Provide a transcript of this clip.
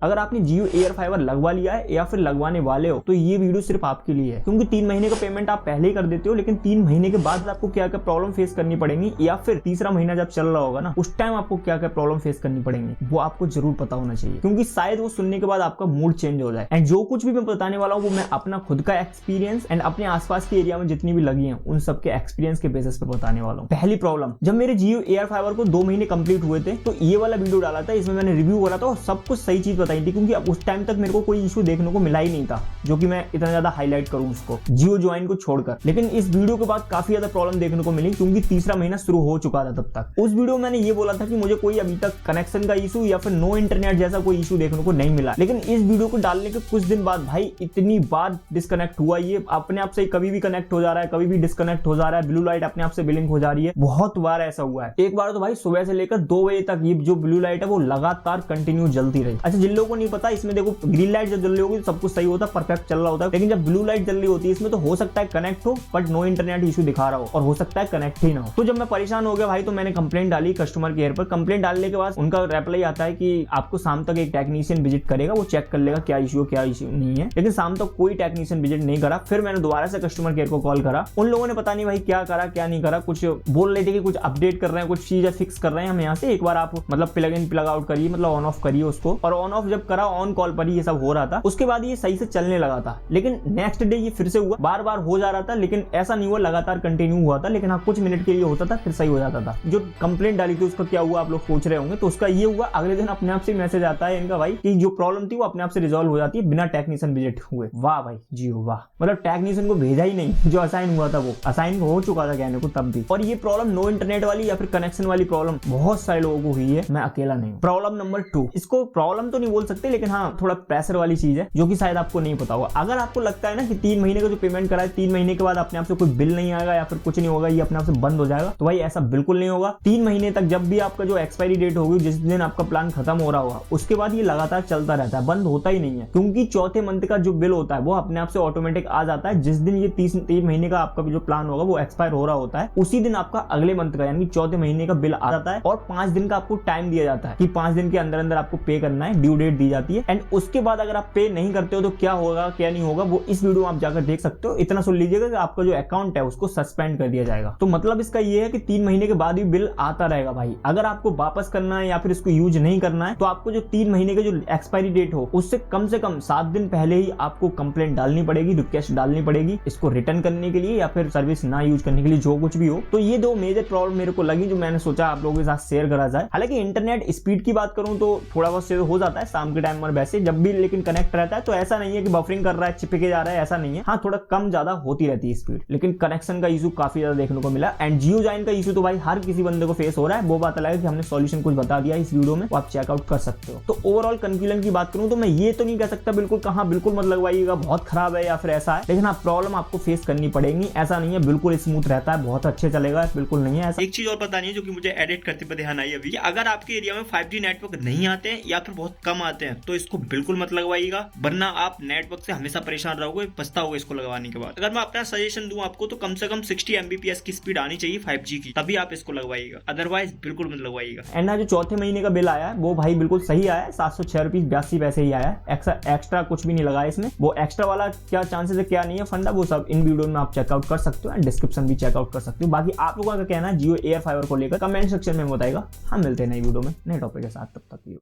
अगर आपने जियो air fibre लगवा लिया है या फिर लगवाने वाले हो तो ये वीडियो सिर्फ आपके लिए है, क्योंकि 3 महीने का पेमेंट आप पहले ही कर देते हो, लेकिन 3 महीने के बाद आपको क्या क्या प्रॉब्लम फेस करनी पड़ेगी या फिर तीसरा महीना जब चल रहा होगा ना उस टाइम आपको क्या क्या प्रॉब्लम फेस करनी पड़ेगी वो आपको जरूर पता होना चाहिए, क्योंकि शायद वो सुनने के बाद आपका मूड चेंज हो जाए। एंड जो कुछ भी मैं बताने वाला हूँ वो मैं अपना खुद का एक्सपीरियंस एंड अपने आसपास के एरिया में जितनी भी लगी है उन सबके एक्सपीरियंस के बेसिस पे बताने वाला हूँ। पहली प्रॉब्लम, जब मेरे जियो एयर फाइबर को 2 महीने कंप्लीट हुए थे तो ये वाला वीडियो डाला था, इसमें मैंने रिव्यू करा था और सब कुछ सही चीज बताई थी, क्योंकि अब उस टाइम तक मेरे को कोई इशू देखने को मिला ही नहीं था जो कि मैं इतना ज्यादा हाईलाइट करूं उसको जियो ज्वाइन को छोड़कर। लेकिन इस वीडियो के बाद काफी ज्यादा प्रॉब्लम देखने को मिली, क्योंकि तीसरा महीना शुरू हो चुका था तब तक। उस वीडियो में मैंने ये बोला था कि मुझे कोई अभी तक कनेक्शन का इशू या फिर नो इंटरनेट जैसा कोई इशू देखने को नहीं मिला, लेकिन इस वीडियो को डालने के कुछ दिन बाद भाई इतनी बार डिस्कनेक्ट हुआ, ये अपने आप से कभी भी कनेक्ट हो जा रहा है, कभी भी डिस्कनेक्ट हो जा रहा है, ब्लू लाइट अपने आप से ब्लिंक हो जा रही है, बहुत बार ऐसा हुआ है। एक बार तो भाई सुबह से लेकर 2 बजे तक ये जो ब्लू लाइट है वो लगातार कंटिन्यू जलती रही। अच्छा, जिन लोगों को नहीं पता, इसमें देखो ग्रीन लाइट जब जल रही होगी तो सब कुछ सही होता है, परफेक्ट चल रहा होता है, लेकिन जब ब्लू लाइट जल रही होती है इसमें तो हो सकता है कनेक्ट हो बट नो इंटरनेट इशू दिखा रहा हो, और हो सकता है कनेक्ट ही ना हो। तो जब मैं परेशान हो गया भाई तो मैंने कंप्लेंट डाली कस्टमर केयर पर। कंप्लेंट डालने के बाद उनका रिप्लाई आता है कि आपको शाम तक एक टेक्नीशियन विजिट करेगा, वो चेक कर लेगा क्या इशू क्या इशू नहीं है, लेकिन शाम तक कोई टेक्नीशियन विजिट नहीं करा। फिर मैंने दोबारा से कस्टमर केयर को कॉल करा, उन लोगों ने पता नहीं भाई क्या करा क्या नहीं करा, कुछ बोल रहे थे कि कुछ अपडेट कर रहे हैं, कुछ चीजें फिक्स कर रहे हैं हम यहाँ से, एक बार आप मतलब प्लग इन प्लग आउट करिए, मतलब ऑन ऑफ करिए उसको, और ऑन ऑफ जब करा ऑन कॉल पर ये सब हो रहा था। उसके बाद ये सही से चलने लगा था, लेकिन नेक्स्ट डे ये फिर से हुआ, बार बार हो जा रहा था, लेकिन ऐसा नहीं हुआ लगातार कंटिन्यू हुआ था, लेकिन हाँ कुछ मिनट के लिए होता था फिर सही हो जाता था। जो कंप्लेंट डाली थी उसका क्या हुआ आप लोग सोच रहे होंगे, तो उसका ये हुआ अगले दिन अपने आप से मैसेज आता है इनका भाई कि जो प्रॉब्लम थी वो अपने आप से रिजॉल्व हो जाती है बिना टेक्नीशियन विजिट हुए। वाह भाई जियो वाह, मतलब टेक्नीशियन को भेजा ही नहीं, जो असाइन हुआ था वो असाइन हो चुका था कहने को तब भी। और ये प्रॉब्लम नो इंटरनेट वाली या फिर कनेक्शन वाली प्रॉब्लम बहुत सारे लोगों को हुई है, मैं अकेला नहीं हूँ। प्रॉब्लम नंबर 2, इसको प्रॉब्लम तो नहीं बोल सकते, लेकिन हाँ थोड़ा प्रेशर वाली चीज है जो कि शायद आपको नहीं पता होगा। अगर आपको लगता है ना कि 3 महीने का जो पेमेंट करा है 3 महीने के बाद अपने आप से कोई बिल नहीं आएगा या फिर कुछ नहीं होगा, ये अपने आप से बंद हो जाएगा, तो भाई ऐसा बिल्कुल नहीं होगा। 3 महीने तक जब भी आपका जो एक्सपायरी डेट होगी, जिस दिन आपका प्लान खत्म हो रहा होगा, उसके बाद ये लगातार चलता रहता है, बंद होता ही नहीं है, क्योंकि चौथे मंथ का जो बिल होता है वो अपने आप से ऑटोमेटिक आ जाता है। जिस दिन ये 3 महीने का आपका जो प्लान होगा वो एक्सपायर हो रहा होता है, उसी दिन आपका अगले मंथ का यानी चौथे महीने का बिल आ जाता है, और 5 दिन का आपको टाइम दिया जाता है कि 5 दिन के अंदर अंदर आपको पे करना है, ड्यू डेट दी जाती है। एंड उसके बाद अगर आप पे नहीं करते हो तो क्या होगा क्या नहीं होगा वो इस वीडियो में आप जाकर देख सकते हो। इतना सुन लीजिएगा कि आपका जो अकाउंट है उसको सस्पेंड कर दिया जाएगा। तो मतलब इसका ये है कि 3 महीने के बाद भी बिल आता रहेगा भाई। अगर आपको वापस करना है या फिर इसको यूज नहीं करना है तो आपको जो 3 महीने के जो एक्सपायरी डेट हो उससे कम से कम 7 दिन पहले ही आपको कंप्लेंट डालनी पड़ेगी, रिक्वेस्ट डालनी पड़ेगी इसको रिटर्न करने के लिए या फिर सर्विस ना यूज करने के लिए, जो कुछ भी हो। तो ये 2 मेजर प्रॉब्लम मेरे को लगी जो मैंने सोचा आप लोगों के साथ शेयर करा जाए। हालांकि इंटरनेट स्पीड की बात करूं तो थोड़ा बहुत शेयर हो जाता है शाम के टाइम और वैसे जब भी, लेकिन कनेक्ट रहता है तो ऐसा नहीं है कि बफरिंग कर रहा है चिपके जा रहा है, ऐसा नहीं है। हाँ थोड़ा कम ज्यादा होती रहती है स्पीड, लेकिन कनेक्शन का इशू काफी ज्यादा देखने को मिला। एंड जियो ज्वाइन का इशू तो भाई हर किसी बंदे को फेस हो रहा है, वो बात अलग है कि हमने सॉल्यूशन कुछ बता दिया इस वीडियो में, वो आप चेकआउट कर सकते हो। तो ओवरऑल कंक्लूजन की बात करूं तो मैं ये तो नहीं कह सकता बिल्कुल कहां बिल्कुल मत लगवाइएगा, बहुत खराब है या फिर ऐसा है, लेकिन हाँ प्रॉब्लम आपको फेस करनी पड़ेगी। ऐसा नहीं है बिल्कुल स्मूथ रहता है, बहुत अच्छे चलेगा, बिल्कुल नहीं है ऐसा। एक चीज और बतानी है जो कि मुझे एडिट करते पे ध्यान आई अभी, अगर आपके एरिया में 5G नेटवर्क नहीं आते हैं या फिर बहुत कम आते हैं तो इसको बिल्कुल मत लगवाइएगा, वरना आप नेटवर्क से हमेशा परेशान रहोगे, पछताओगे इसको लगवाने के बाद। अगर मैं अपना सजेशन दूं आपको तो कम से कम 60 Mbps की स्पीड आनी चाहिए 5G की, तभी आप इसको लगवाइएगा, अदरवाइज बिल्कुल मत लगवाइएगा। एंड जो चौथे महीने का बिल आया है वो भाई बिल्कुल सही आया है, 706.82 पैसे ही आया है, एक्स्ट्रा कुछ भी नहीं लगाया इसमें। वो एक्स्ट्रा वाला क्या चांसेस है क्या नहीं है फंडा, वो सब इन वीडियो में आप चेकआउट कर सकते हो एंड डिस्क्रिप्शन भी चेकआउट कर सकते हो। बाकी आप लोगों का कहना है जियो एयर फाइबर को लेकर कमेंट सेक्शन में बताएगा। हम मिलते हैं नई वीडियो में नए टॉपिक के साथ, तब तक